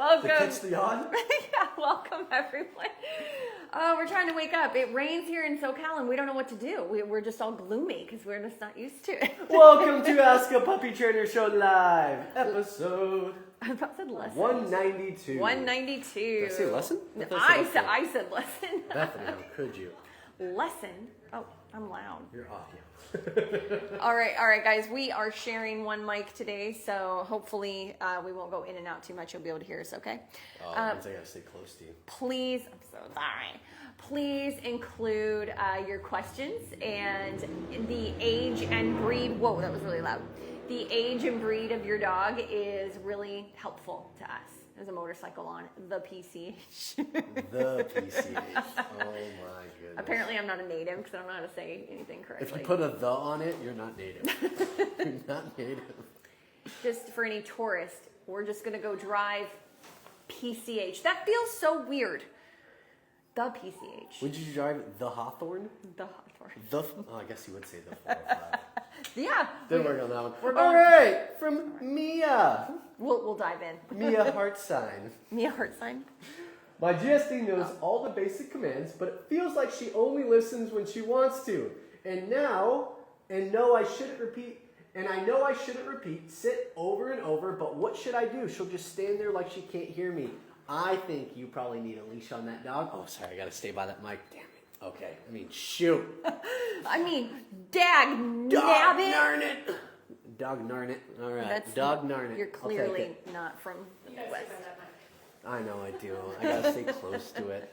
Welcome. To catch the yawn? Yeah, welcome everyone. We're trying to wake up. It rains here in SoCal and we don't know what to do. We're just all gloomy because we're just not used to it. Welcome to Ask a Puppy Trainer Show Live, episode I about said lesson. 192. 192. Did I say lesson? I said lesson. Bethany, how could you? Lesson? Oh, I'm loud. You're off, yeah. All right, guys. We are sharing one mic today, so hopefully we won't go in and out too much. You'll be able to hear us, okay? Oh, that means I gotta stay close to you. Please, I'm so sorry. Please include your questions and the age and breed. Whoa, that was really loud. The age and breed of your dog is really helpful to us. There's a motorcycle on the PCH. The PCH. Oh my goodness. Apparently I'm not a native because I don't know how to say anything correctly. If you put a "the" on it, you're not native. You're not native. Just for any tourist, we're just going to go drive PCH. That feels so weird. The PCH. Would you drive the Hawthorne? The Hawthorne. Oh, I guess you would say the 405. Yeah. Didn't work on that one. All right, from Mia. We'll dive in. Mia Heartsign. Mia Heartsign. My GSD knows all the basic commands, but it feels like she only listens when she wants to. And now, I know I shouldn't repeat, sit over and over, but what should I do? She'll just stand there like she can't hear me. I think you probably need a leash on that dog. Oh, sorry, I gotta stay by that mic. Damn it. Okay, shoot. Dag narn it. Dog narn it. All right, dog narn it. You're clearly not from the Midwest. I know I do. I gotta stay close to it.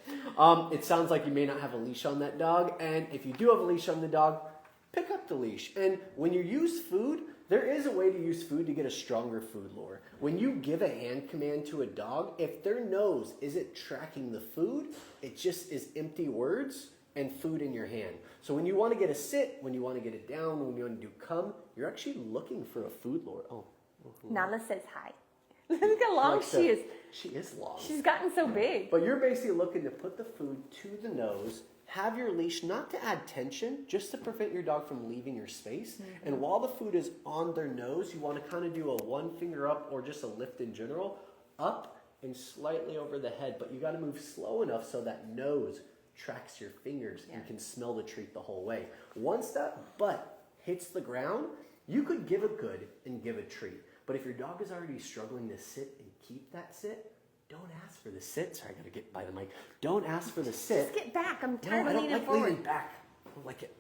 It sounds like you may not have a leash on that dog, and if you do have a leash on the dog, pick up the leash. And when you use food, there is a way to use food to get a stronger food lure. When you give a hand command to a dog, if their nose isn't tracking the food, it just is empty words and food in your hand. So when you want to get a sit, when you want to get it down, when you want to do come, you're actually looking for a food lure. Nala says hi. Look how long she is. She is long. She's gotten so big. But you're basically looking to put the food to the nose, have your leash not to add tension, just to prevent your dog from leaving your space. Mm-hmm. And while the food is on their nose, you want to kind of do a one finger up or just a lift in general, up and slightly over the head. But you got to move slow enough so that nose tracks your fingers and can smell the treat the whole way. Once that butt hits the ground, you could give a good and give a treat. But if your dog is already struggling to sit and keep that sit, don't ask for the sit. Sorry, I gotta get by the mic. Don't ask for the sit. Just get back. I'm tired of leaning forward. I don't like leaning back. I don't like it.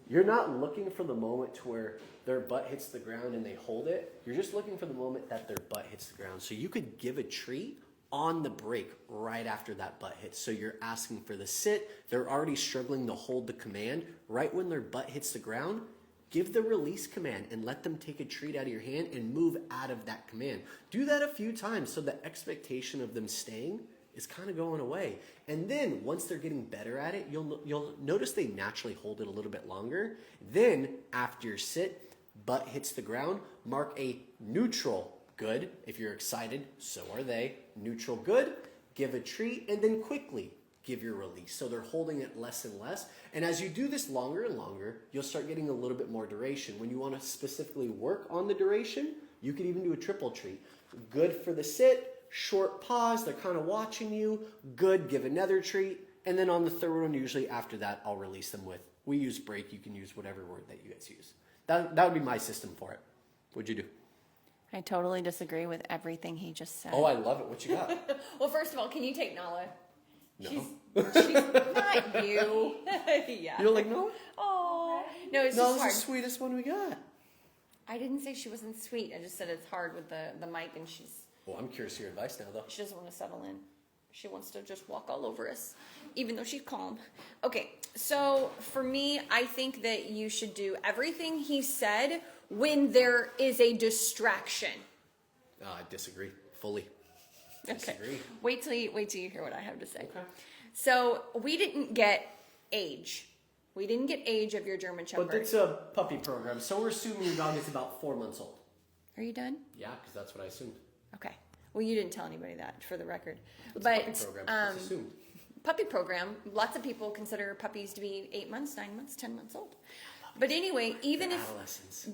You're not looking for the moment to where their butt hits the ground and they hold it. You're just looking for the moment that their butt hits the ground. So you could give a treat on the break right after that butt hits. So you're asking for the sit. They're already struggling to hold the command. Right when their butt hits the ground, give the release command and let them take a treat out of your hand and move out of that command. Do that a few times so the expectation of them staying is kind of going away. And then once they're getting better at it, you'll notice they naturally hold it a little bit longer. Then after your sit, butt hits the ground, mark a neutral good. If you're excited, so are they. Neutral good, give a treat, and then quickly give your release. So they're holding it less and less. And as you do this longer and longer, you'll start getting a little bit more duration. When you want to specifically work on the duration, you could even do a triple treat. Good for the sit, short pause, they're kind of watching you. Good, give another treat. And then on the third one, usually after that, I'll release them with, we use break, you can use whatever word that you guys use. That would be my system for it. What'd you do? I totally disagree with everything he just said. Oh, I love it. What you got? Well, first of all, can you take Nala? No. She's not you. Yeah. You don't like Nala? Oh. No, it's Nala's just hard. the sweetest one we got. I didn't say she wasn't sweet. I just said it's hard with the mic and she's... Well, I'm curious to your advice now, though. She doesn't want to settle in. She wants to just walk all over us, even though she's calm. Okay, so for me, I think that you should do everything he said when there is a distraction. I disagree fully. Disagree. Okay. Wait till you hear what I have to say. Okay. So we didn't get age. We didn't get age of your German Shepherd. But it's a puppy program, so we're assuming your dog is about 4 months old. Are you done? Yeah, because that's what I assumed. Okay. Well, you didn't tell anybody that, for the record. It's a puppy program. It's assumed. Puppy program. Lots of people consider puppies to be 8 months, 9 months, 10 months old. But anyway, even if adolescence.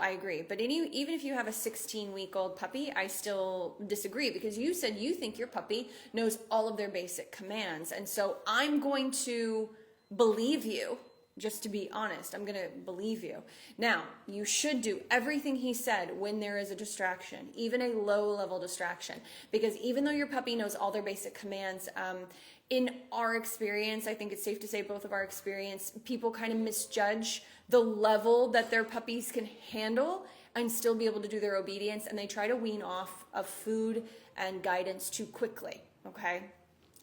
I agree. But even if you have a 16-week-old puppy, I still disagree, because you said you think your puppy knows all of their basic commands. And so I'm going to believe you, just to be honest. I'm going to believe you. Now, you should do everything he said when there is a distraction, even a low-level distraction, because even though your puppy knows all their basic commands, in our experience, I think it's safe to say both of our experience, people kind of misjudge the level that their puppies can handle and still be able to do their obedience, and they try to wean off of food and guidance too quickly, okay?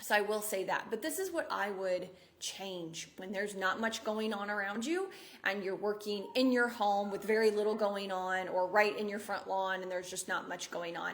So I will say that. But this is what I would change when there's not much going on around you and you're working in your home with very little going on, or right in your front lawn and there's just not much going on.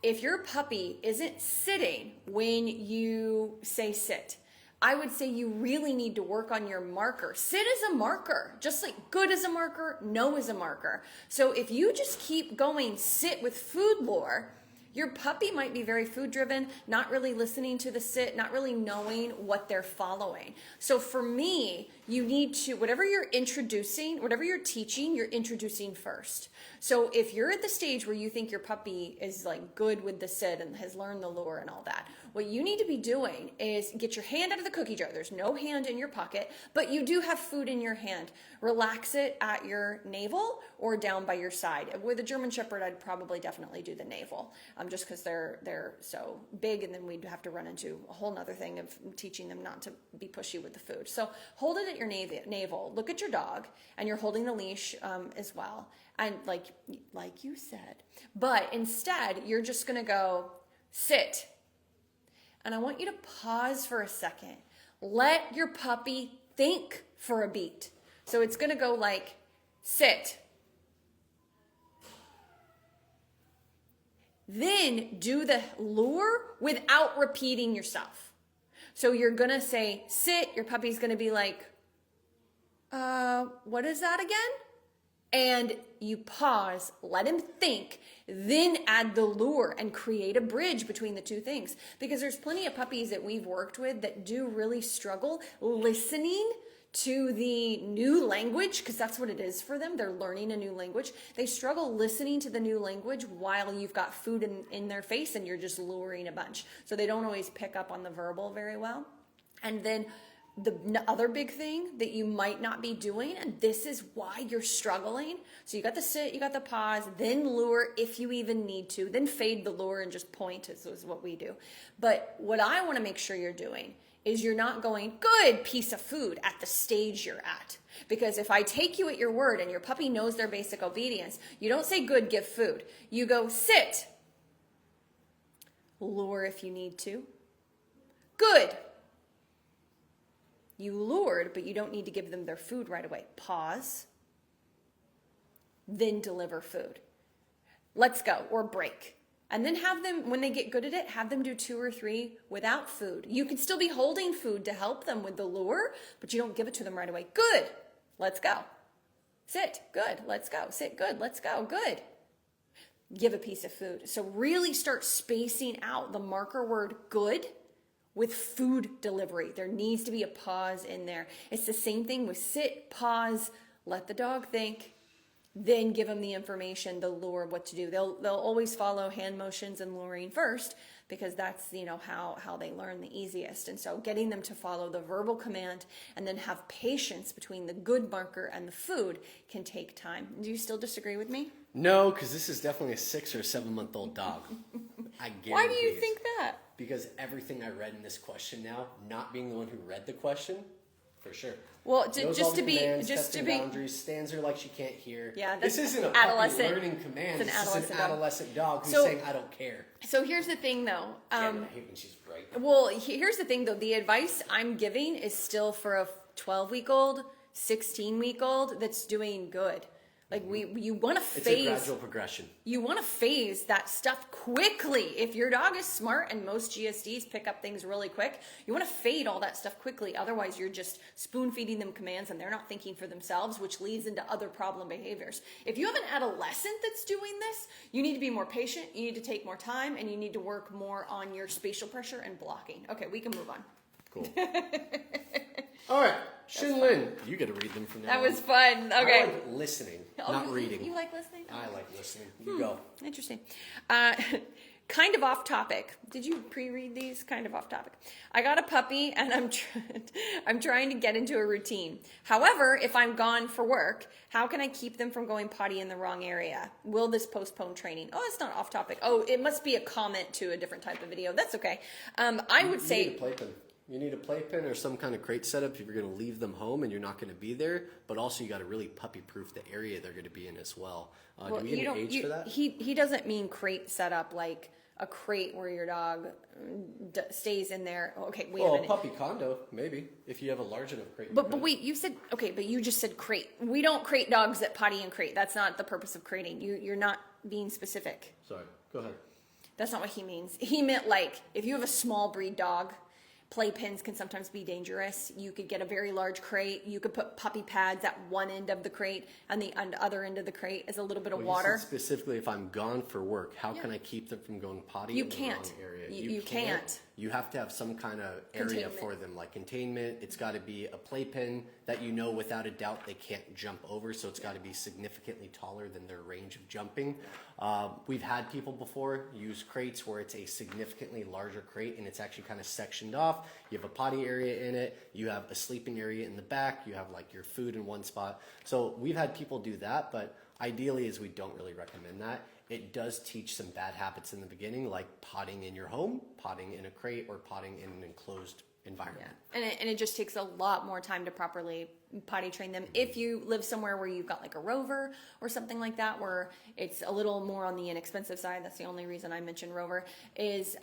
If your puppy isn't sitting when you say sit, I would say you really need to work on your marker. Sit is a marker, just like good is a marker, no is a marker. So if you just keep going sit with food lore, your puppy might be very food driven, not really listening to the sit, not really knowing what they're following. So for me, you need to, whatever you're introducing, whatever you're teaching, you're introducing first. So if you're at the stage where you think your puppy is like good with the sit and has learned the lure and all that, what you need to be doing is get your hand out of the cookie jar. There's no hand in your pocket, but you do have food in your hand. Relax it at your navel or down by your side. With a German Shepherd, I'd probably definitely do the navel, just because they're so big, and then we'd have to run into a whole nother thing of teaching them not to be pushy with the food. So hold it at your navel. Look at your dog, and you're holding the leash as well. And like you said, but instead you're just gonna go sit. And I want you to pause for a second. Let your puppy think for a beat. So it's gonna go like sit. Then do the lure without repeating yourself. So you're gonna say sit, your puppy's gonna be like, what is that again? And you pause, let him think, then add the lure and create a bridge between the two things. Because there's plenty of puppies that we've worked with that do really struggle listening to the new language, because that's what it is for them. They're learning a new language. They struggle listening to the new language while you've got food in their face and you're just luring a bunch. So they don't always pick up on the verbal very well. And then the other big thing that you might not be doing, and this is why you're struggling. So you got the sit, you got the pause, then lure if you even need to, then fade the lure and just point is what we do. But what I want to make sure you're doing is you're not going, good piece of food at the stage you're at. Because if I take you at your word and your puppy knows their basic obedience, you don't say good, give food. You go sit, lure if you need to, good. You lured, but you don't need to give them their food right away. Pause, then deliver food. Let's go, or break. And then have them, when they get good at it, have them do 2 or 3 without food. You can still be holding food to help them with the lure, but you don't give it to them right away. Good, let's go. Sit, good, let's go. Sit, good, let's go, good. Give a piece of food. So really start spacing out the marker word good with food delivery. There needs to be a pause in there. It's the same thing with sit, pause, let the dog think, then give them the information, the lure, what to do. They'll always follow hand motions and luring first, because that's how they learn the easiest. And so getting them to follow the verbal command and then have patience between the good marker and the food can take time. Do you still disagree with me? No, because this is definitely a 6 or 7 month old dog. I guarantee. Why do you think that? Because everything I read in this question now, not being the one who read the question, for sure. Well, Knows all the commands, testing boundaries, stands there like she can't hear. Yeah, this isn't a puppy learning commands. This is an adolescent dog who's saying, I don't care. So here's the thing, though. I hate when she's right. Well, here's the thing, though. The advice I'm giving is still for a 12-week-old, 16-week-old that's doing good. Like you want to phase. It's a gradual progression. You want to phase that stuff quickly. If your dog is smart, and most GSDs pick up things really quick, you want to fade all that stuff quickly. Otherwise, you're just spoon feeding them commands and they're not thinking for themselves, which leads into other problem behaviors. If you have an adolescent that's doing this, you need to be more patient, you need to take more time, and you need to work more on your spatial pressure and blocking. Okay, we can move on. Cool. All right. Shinlin. You get to read them from now That on. was fun. Okay. I like listening, not reading. You like listening? I like listening. You go. Interesting. Kind of off topic. Did you pre-read these? Kind of off topic. I got a puppy and I'm trying to get into a routine. However, if I'm gone for work, how can I keep them from going potty in the wrong area? Will this postpone training? Oh, it's not off topic. Oh, it must be a comment to a different type of video. That's okay. I would say... You need a playpen. You need a playpen or some kind of crate setup if you're going to leave them home and you're not going to be there. But also you got to really puppy-proof the area they're going to be in as well. Do we get an age for that? He doesn't mean crate setup like a crate where your dog stays in there. Okay, wait a minute. Well, a puppy condo, maybe, if you have a large enough crate. But wait, you said, okay, but you just said crate. We don't crate dogs that potty and crate. That's not the purpose of crating. You're not being specific. Sorry, go ahead. That's not what he means. He meant like, if you have a small breed dog, playpens can sometimes be dangerous. You could get a very large crate. You could put puppy pads at one end of the crate, and the other end of the crate is a little bit of water. Specifically, if I'm gone for work, how can I keep them from going potty You in the can't. wrong area? You can't. You have to have some kind of area for them, like containment. It's got to be a playpen that you know without a doubt they can't jump over, so it's got to be significantly taller than their range of jumping. We've had people before use crates where it's a significantly larger crate and it's actually kind of sectioned off. You have a potty area in it, you have a sleeping area in the back, you have like your food in one spot. So we've had people do that, but ideally is we don't really recommend that. It does teach some bad habits in the beginning, like potting in your home, potting in a crate, or potting in an enclosed environment. Yeah. And it just takes a lot more time to properly potty train them. If you live somewhere where you've got like a rover or something like that, where it's a little more on the inexpensive side, that's the only reason I mentioned rover, is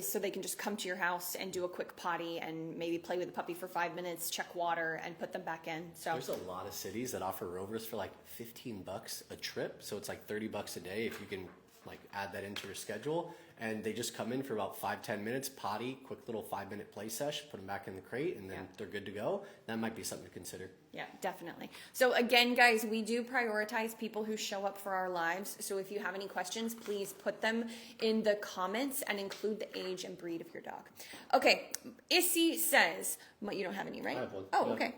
so they can just come to your house and do a quick potty and maybe play with the puppy for 5 minutes, check water, and put them back in. So there's a lot of cities that offer rovers for like $15 a trip, so it's like $30 a day if you can like add that into your schedule. And they just come in for about 5-10 minutes, potty, quick little 5-minute play sesh, put them back in the crate, and then they're good to go. That might be something to consider. Yeah, definitely. So again, guys, we do prioritize people who show up for our lives. So if you have any questions, please put them in the comments and include the age and breed of your dog. Okay, Issy says, you don't have any, right? I have one. Oh, Yeah. okay.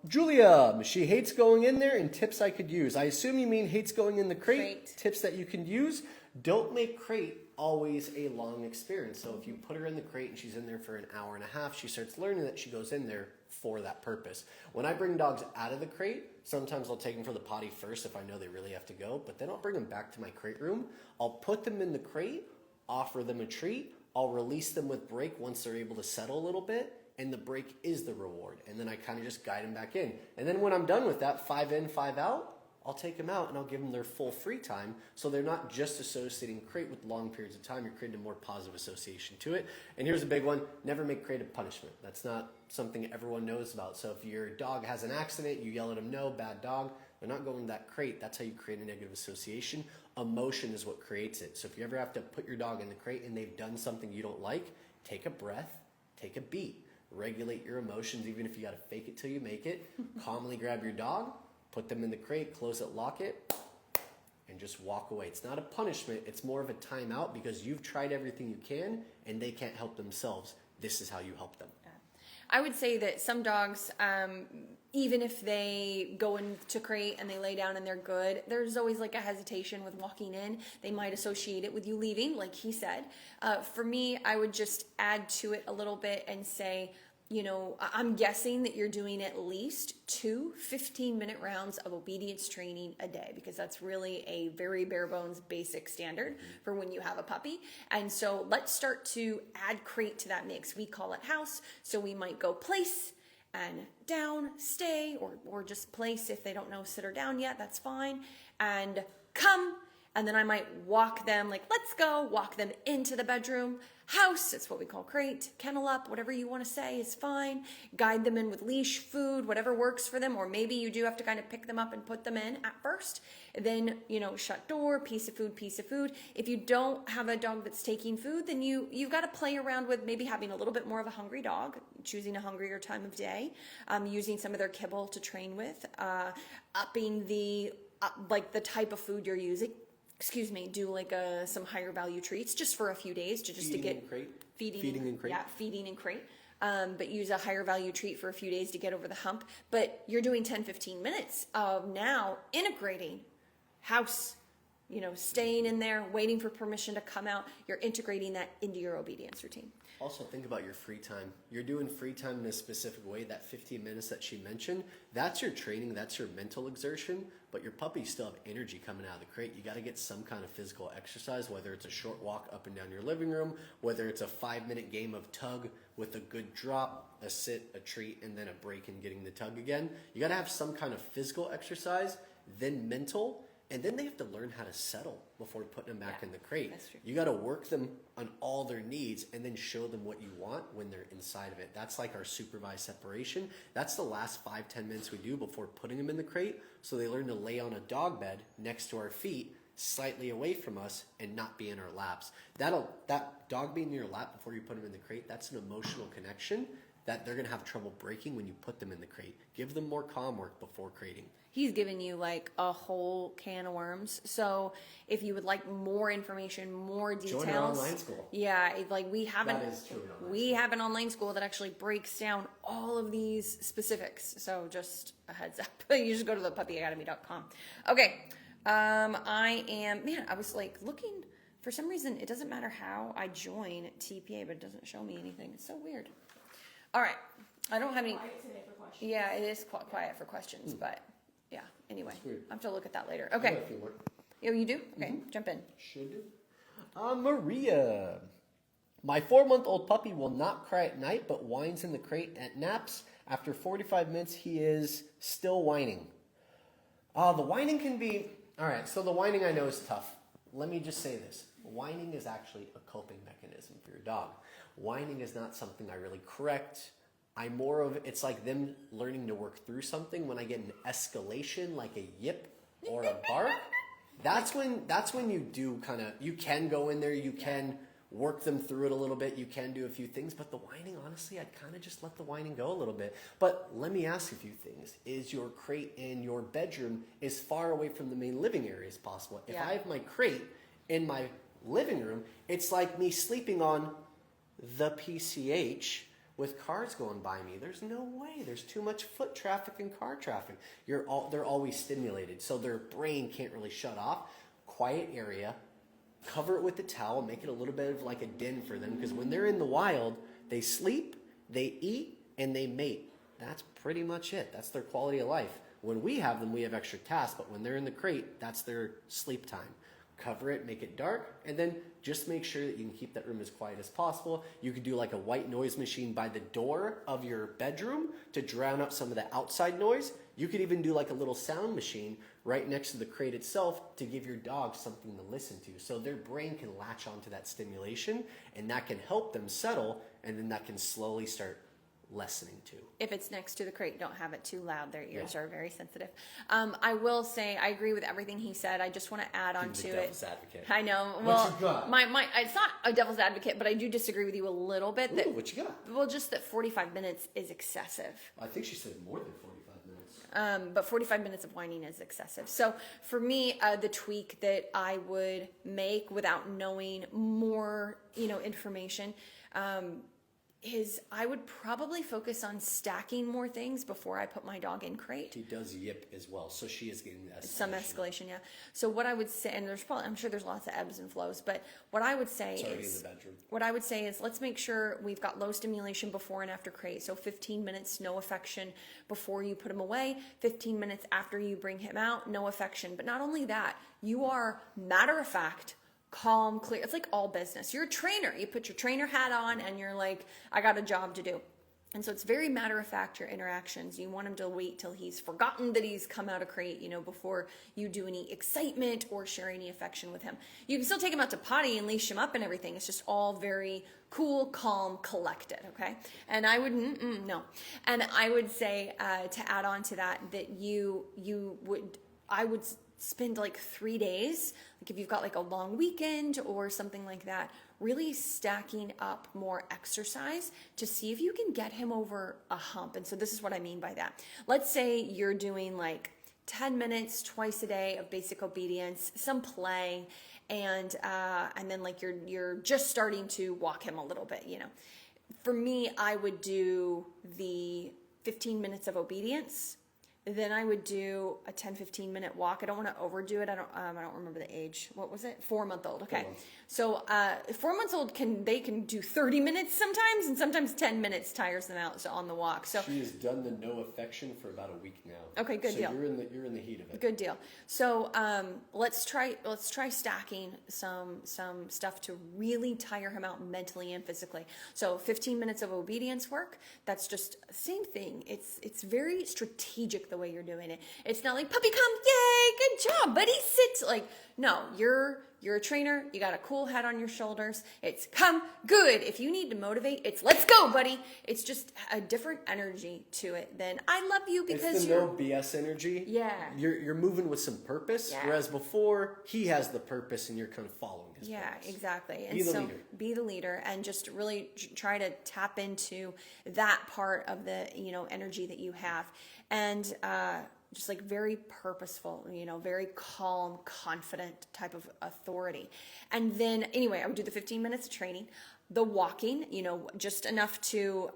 Julia, she hates going in there and tips I could use. I assume you mean hates going in the crate. Tips that you can use. Don't make crate always a long experience. So if you put her in the crate and she's in there for an hour and a half, she starts learning that she goes in there for that purpose. When I bring dogs out of the crate, sometimes I'll take them for the potty first if I know they really have to go, but then I'll bring them back to my crate room. I'll put them in the crate, offer them a treat. I'll release them with break once they're able to settle a little bit. And the break is the reward. And then I kind of just guide them back in. And then when I'm done with that, 5 in, 5 out, I'll take them out and I'll give them their full free time. So they're not just associating crate with long periods of time. You're creating a more positive association to it. And here's a big one. Never make crate a punishment. That's not something everyone knows about. So if your dog has an accident, you yell at them, no, bad dog. They're not going to that crate. That's how you create a negative association. Emotion is what creates it. So if you ever have to put your dog in the crate and they've done something you don't like, take a breath, take a beat. Regulate your emotions, even if you got to fake it till you make it. Calmly grab your dog, put them in the crate, close it, lock it, and just walk away. It's not a punishment. It's more of a timeout because you've tried everything you can and they can't help themselves. This is how you help them. I would say that some dogs, even if they go into crate and they lay down and they're good, there's always like a hesitation with walking in. They might associate it with you leaving, like he said. For me, I would just add to it a little bit and say, you know, I'm guessing that you're doing at least 2 15-minute rounds of obedience training a day, because that's really a very bare bones basic standard for when you have a puppy. And so let's start to add crate to that mix. We call it house. So we might go place and down, stay, or just place. If they don't know sit or down yet, that's fine. And come. And then I might walk them, like, let's go, walk them into the bedroom. House, it's what we call crate, kennel up, whatever you want to say is fine. Guide them in with leash, food, whatever works for them. Or maybe you do have to kind of pick them up and put them in at first. Then, you know, shut door, piece of food, piece of food. If you don't have a dog that's taking food, then you've got to play around with maybe having a little bit more of a hungry dog, choosing a hungrier time of day, using some of their kibble to train with, upping the type of food you're using. Do like some higher value treats just for a few days to get in crate. feeding in crate. Yeah, feeding in crate. but use a higher value treat for a few days to get over the hump. But you're doing 10, 15 minutes of now integrating house, staying in there, waiting for permission to come out. You're integrating that into your obedience routine. Also, think about your free time. You're doing free time in a specific way. That 15 minutes that she mentioned, that's your training, that's your mental exertion, but your puppies still have energy coming out of the crate. You got to get some kind of physical exercise, whether it's a short walk up and down your living room, whether it's a 5-minute game of tug with a good drop, a sit, a treat, and then a break and getting the tug again. You got to have some kind of physical exercise, then mental, and then they have to learn how to settle before putting them back in the crate. That's true. You got to work them on all their needs and then show them what you want when they're inside of it. That's like our supervised separation. That's the last 5-10 minutes we do before putting them in the crate, so they learn to lay on a dog bed next to our feet, slightly away from us, and not be in our laps. That dog being in your lap before you put them in the crate, that's an emotional connection that they're going to have trouble breaking when you put them in the crate. Give them more calm work before crating. He's given you like a whole can of worms. So if you would like more information, more details, join our online school. Yeah, we have That is true, an online we school. have an online school that actually breaks down all of these specifics. So just a heads up. You just go to the puppyacademy.com. Okay. I was like looking, for some reason it doesn't matter how I join TPA, but it doesn't show me anything. It's so weird. All right. I don't have any. Quiet today for questions. Yeah, it is quiet for questions, but yeah. Anyway, That's weird. I have to look at that later. I Okay. got a few more. Oh, you do? Okay, jump in. Should do. Maria. My 4-month-old puppy will not cry at night, but whines in the crate at naps. After 45 minutes, he is still whining. The whining can be... All right, so the whining I know is tough. Let me just say this. Whining is actually a coping mechanism for your dog. Whining is not something I really correct. It's like them learning to work through something. When I get an escalation, like a yip or a bark, that's when you do you can go in there, you can work them through it a little bit, you can do a few things, but the whining, honestly, I'd kind of just let the whining go a little bit. But let me ask a few things. Is your crate in your bedroom as far away from the main living area as possible? If Yeah. I have my crate in my living room, it's like me sleeping on the PCH with cars going by me. There's no way. There's too much foot traffic and car traffic. They're always stimulated, so their brain can't really shut off. Quiet area, cover it with a towel, make it a little bit of like a den for them, because when they're in the wild, they sleep, they eat, and they mate. That's pretty much it. That's their quality of life. When we have them, we have extra tasks, but when they're in the crate, that's their sleep time. Cover it, make it dark, and then just make sure that you can keep that room as quiet as possible. You could do like a white noise machine by the door of your bedroom to drown out some of the outside noise. You could even do like a little sound machine right next to the crate itself to give your dog something to listen to, so their brain can latch onto that stimulation, and that can help them settle, and then that can slowly start lessening too. If it's next to the crate, don't have it too loud. Their ears are very sensitive. I will say I agree with everything he said. I just want to add on to it. Devil's advocate. I know. What Well, you got? my it's not a devil's advocate, but I do disagree with you a little bit. That Ooh, what you got? Well, just that 45 minutes is excessive. I think she said more than 45 minutes. But 45 minutes of whining is excessive. So for me, the tweak that I would make without knowing more, information, is I would probably focus on stacking more things before I put my dog in crate. He does yip as well, so she is getting the escalation. Some escalation, yeah. So what I would say, and I'm sure there's lots of ebbs and flows, but what I would say It's already is, in the bedroom. what I would say is, let's make sure we've got low stimulation before and after crate. So 15 minutes, no affection before you put him away. 15 minutes after you bring him out, no affection. But not only that, you are matter of fact, calm, clear. It's like all business. You're a trainer. You put your trainer hat on and you're like, I got a job to do. And so it's very matter of fact, your interactions. You want him to wait till he's forgotten that he's come out of crate, before you do any excitement or share any affection with him. You can still take him out to potty and leash him up and everything. It's just all very cool, calm, collected, okay? And I would, no. And I would say, to add on to that I would spend like 3 days, like if you've got like a long weekend or something like that, really stacking up more exercise to see if you can get him over a hump. And so this is what I mean by that. Let's say you're doing like 10 minutes twice a day of basic obedience, some play, and then like you're just starting to walk him a little bit, for me, I would do the 15 minutes of obedience. Then I would do a 10-15 minute walk. I don't want to overdo it. I don't remember the age. What was it? 4-month-old. Okay. 4 months. So 4 months old can do 30 minutes sometimes, and sometimes 10 minutes tires them out on the walk. So she has done the no affection for about a week now. Okay, good so deal. You're in the heat of it. Good deal. So let's try stacking some stuff to really tire him out mentally and physically. So 15 minutes of obedience work. That's just same thing. It's very strategic the way you're doing it. It's not like puppy come, yay, good job, buddy, sit. Like no, you're a trainer. You got a cool head on your shoulders. It's come, good. If you need to motivate, it's let's go, buddy. It's just a different energy to it than I love you because it's the no BS energy. Yeah. You're moving with some purpose, Yeah. whereas before he has the purpose and you're kind of following his Yeah, purpose. exactly. And Be the so leader. be the leader and just really try to tap into that part of the, energy that you have. And just like very purposeful, very calm, confident type of authority. And then anyway, I would do the 15 minutes of training, the walking, just enough to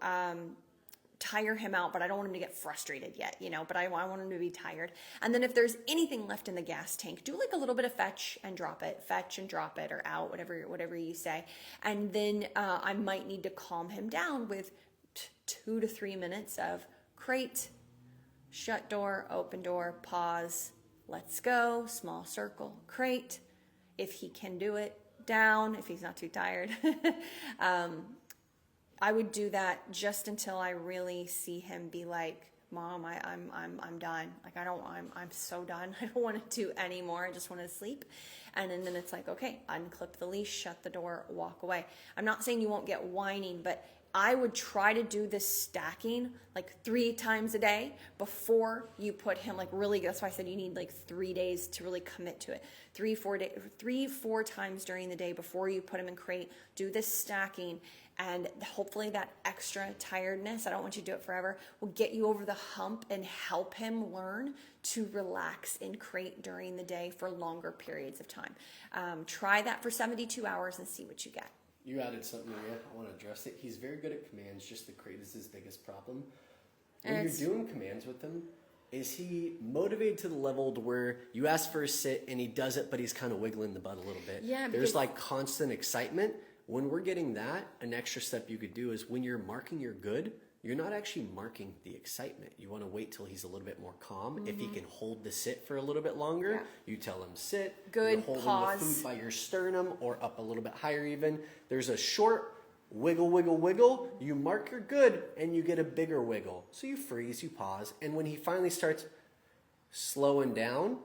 tire him out, but I don't want him to get frustrated yet, but I want him to be tired. And then if there's anything left in the gas tank, do like a little bit of fetch and drop it, or out, whatever you say. And then I might need to calm him down with 2 to 3 minutes of crate, shut door, open door, pause, let's go, small circle, crate. If he can do it, down, if he's not too tired. I would do that just until I really see him be like, Mom, I'm done. Like I'm so done. I don't want to do anymore. I just want to sleep. And then it's like, okay, unclip the leash, shut the door, walk away. I'm not saying you won't get whining, but I would try to do this stacking like 3 times a day before you put him like really, that's why I said you need like 3 days to really commit to it. 4 times during the day before you put him in crate, do this stacking. And hopefully that extra tiredness, I don't want you to do it forever, will get you over the hump and help him learn to relax in crate during the day for longer periods of time. Try that for 72 hours and see what you get. You added something there. I want to address it. He's very good at commands. Just the crate is his biggest problem. When you're doing commands with him, is he motivated to the level to where you ask for a sit and he does it, but he's kind of wiggling the butt a little bit? Yeah. There's like constant excitement. When we're getting that, an extra step you could do is when you're marking your good, you're not actually marking the excitement. You want to wait till he's a little bit more calm. If he can hold the sit for a little bit longer, you tell him sit. Good, you're holding pause. the food by your sternum or up a little bit higher even. There's a short wiggle, wiggle, wiggle. You mark your good and you get a bigger wiggle. So you freeze, you pause. And when he finally starts slowing down,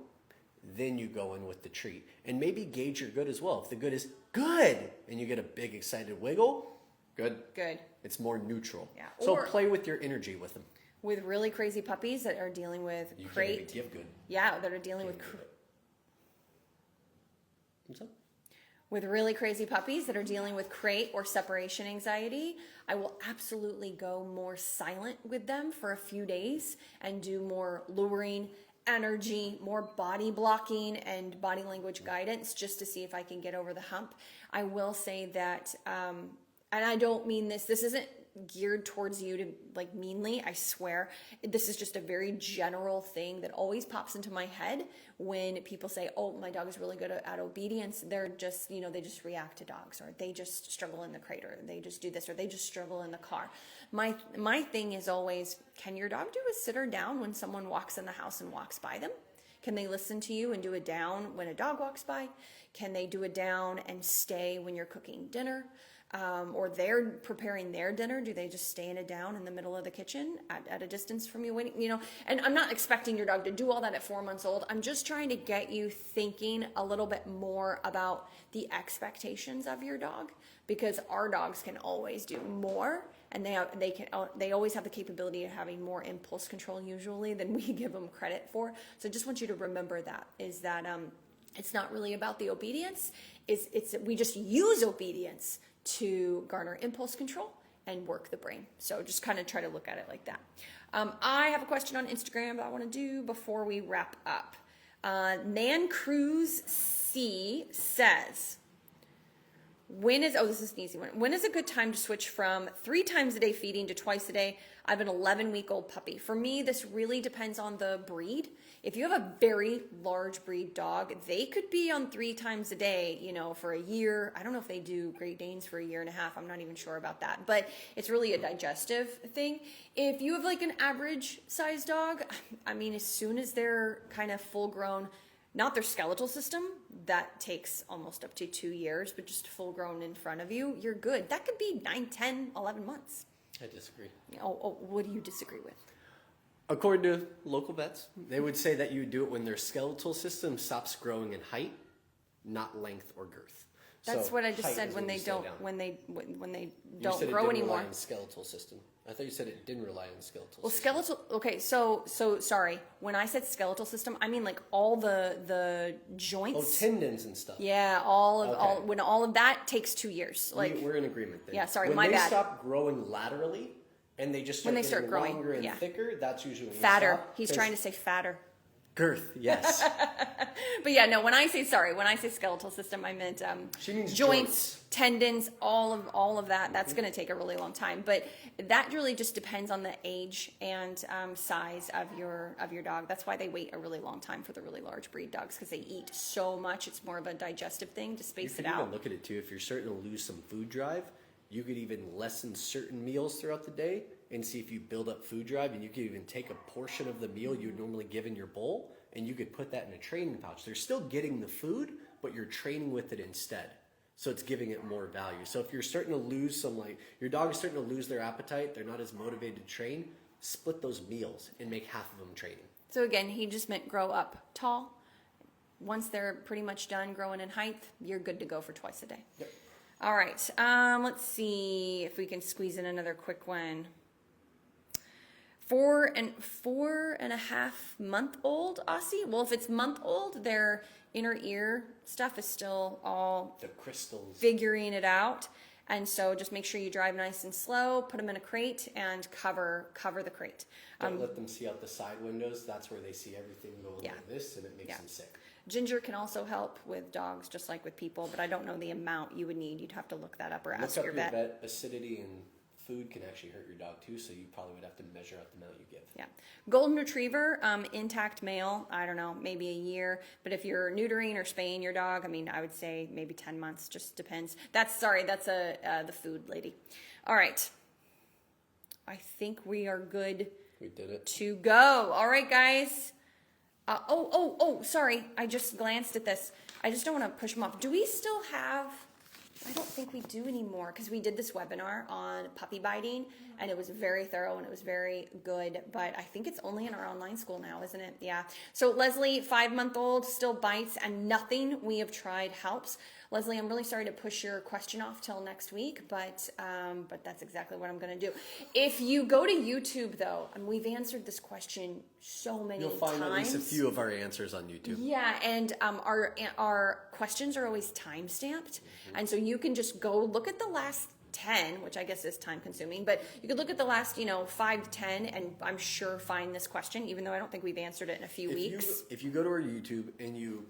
then you go in with the treat. And maybe gauge your good as well. If the good is good and you get a big excited wiggle, good. It's more neutral. Yeah. So Or- play with your energy with them. With really crazy puppies that are dealing with You can't crate. even give good. Yeah, that are dealing with What's up? with really crazy puppies that are dealing with crate or separation anxiety, I will absolutely go more silent with them for a few days and do more luring, energy, more body blocking and body language guidance just to see if I can get over the hump. I will say that, and I don't mean this isn't geared towards you to like meanly, I swear. This is just a very general thing that always pops into my head when people say, oh, my dog is really good at obedience. They're just, they just react to dogs, or they just struggle in the crate, or they just do this, or they just struggle in the car. My thing is always, can your dog do a sit or down when someone walks in the house and walks by them? Can they listen to you and do a down when a dog walks by? Can they do a down and stay when you're cooking dinner? Or they're preparing their dinner? Do they just stay in a down in the middle of the kitchen at a distance from you waiting? And I'm not expecting your dog to do all that at 4 months old. I'm just trying to get you thinking a little bit more about the expectations of your dog, because our dogs can always do more, and they always have the capability of having more impulse control usually than we give them credit for. So I just want you to remember that it's not really about the obedience. We just use obedience to garner impulse control and work the brain. So just kind of try to look at it like that. I have a question on Instagram that I want to do before we wrap up. Nan Cruz C says, this is an easy one. When is a good time to switch from 3 times a day feeding to twice a day? I have an 11-week-old puppy. For me, this really depends on the breed. If you have a very large breed dog, they could be on 3 times a day, you know, for a year. I don't know if they do Great Danes for a year and a half. I'm not even sure about that, but it's really a digestive thing. If you have like an average size dog, I mean, as soon as they're kind of full grown, not their skeletal system, that takes almost up to 2 years, but just full grown in front of you, you're good. That could be 9, 10, 11 months. I disagree. Oh, what do you disagree with? According to local vets, they would say that you do it when their skeletal system stops growing in height, not length or girth. That's So what I just height said is when they you slow don't down. when they You don't said it grow didn't anymore. rely on skeletal system. I thought you said it didn't rely on the skeletal Well, system. skeletal. Okay, so sorry. When I said skeletal system, I mean like all the Oh, joints. tendons and stuff. Yeah, all Okay. when all of that takes 2 years. Like We're in agreement there. Yeah, sorry, when my they bad. stop growing laterally and they just start When they start getting growing, longer and yeah. thicker, that's usually when they fatter. stop, He's 'cause trying to say fatter. girth. Yes. But yeah, no. When I say skeletal system, I meant She means joints, tendons, all of that. That's going to take a really long time. But that really just depends on the age and size of your dog. That's why they wait a really long time for the really large breed dogs, because they eat so much. It's more of a digestive thing to space You it could even out. look at it too. If you're starting to lose some food drive, you could even lessen certain meals throughout the day and see if you build up food drive. And you could even take a portion of the meal you'd normally give in your bowl, and you could put that in a training pouch. They're still getting the food, but you're training with it instead. So it's giving it more value. So if you're starting to lose some, like your dog is starting to lose their appetite, they're not as motivated to train, split those meals and make half of them training. So again, he just meant grow up tall. Once they're pretty much done growing in height, you're good to go for twice a day. Yep. All right. Let's see if we can squeeze in another quick one. 4.5-month-old Aussie. Well, if it's month-old, their inner ear stuff is still all The crystals. figuring it out. And so just make sure you drive nice and slow, put them in a crate, and cover the crate. Don't let them see out the side windows. That's where they see everything going Yeah. like this, and it makes Yeah. them sick. Ginger can also help with dogs, just like with people, but I don't know the amount you would need. You'd have to look that up or Look ask up your your vet. vet. Acidity and food can actually hurt your dog too, so you probably would have to measure out the amount you give. Yeah. Golden Retriever, intact male, I don't know, maybe a year. But if you're neutering or spaying your dog, I mean, I would say maybe 10 months, just depends. That's the food lady. All right. I think we are good We did it. to go. All right, guys. Sorry. I just glanced at this. I just don't want to push them off. Do we still have... I don't think we do anymore, because we did this webinar on puppy biting, and it was very thorough and it was very good, but I think it's only in our online school now, isn't it? Yeah. So Leslie, 5-month-old, still bites, and nothing we have tried helps. Leslie, I'm really sorry to push your question off till next week, but that's exactly what I'm going to do. If you go to YouTube, though, and we've answered this question so many times. You'll find at least a few of our answers on YouTube. Yeah, and our questions are always time stamped, and so you can just go look at the last 10, which I guess is time consuming, but you could look at the last 5 to 10, and I'm sure find this question, even though I don't think we've answered it in a few weeks. If you go to our YouTube and you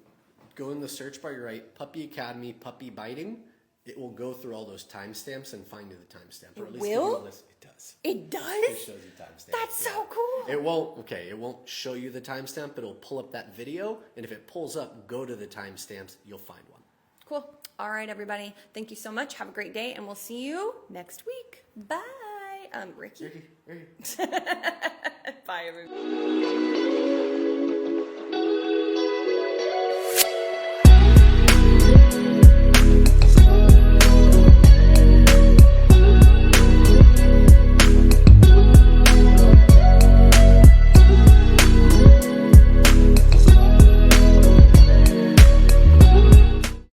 go in the search bar, you write Puppy Academy Puppy Biting, it will go through all those timestamps and find you the timestamp. Or at least give you a list. It does. It does? It shows you timestamps. That's so cool. It won't show you the timestamp, but it'll pull up that video, and if it pulls up, go to the timestamps, you'll find one. Cool. All right, everybody. Thank you so much. Have a great day, and we'll see you next week. Bye. Ricky. Ricky. Bye, everybody.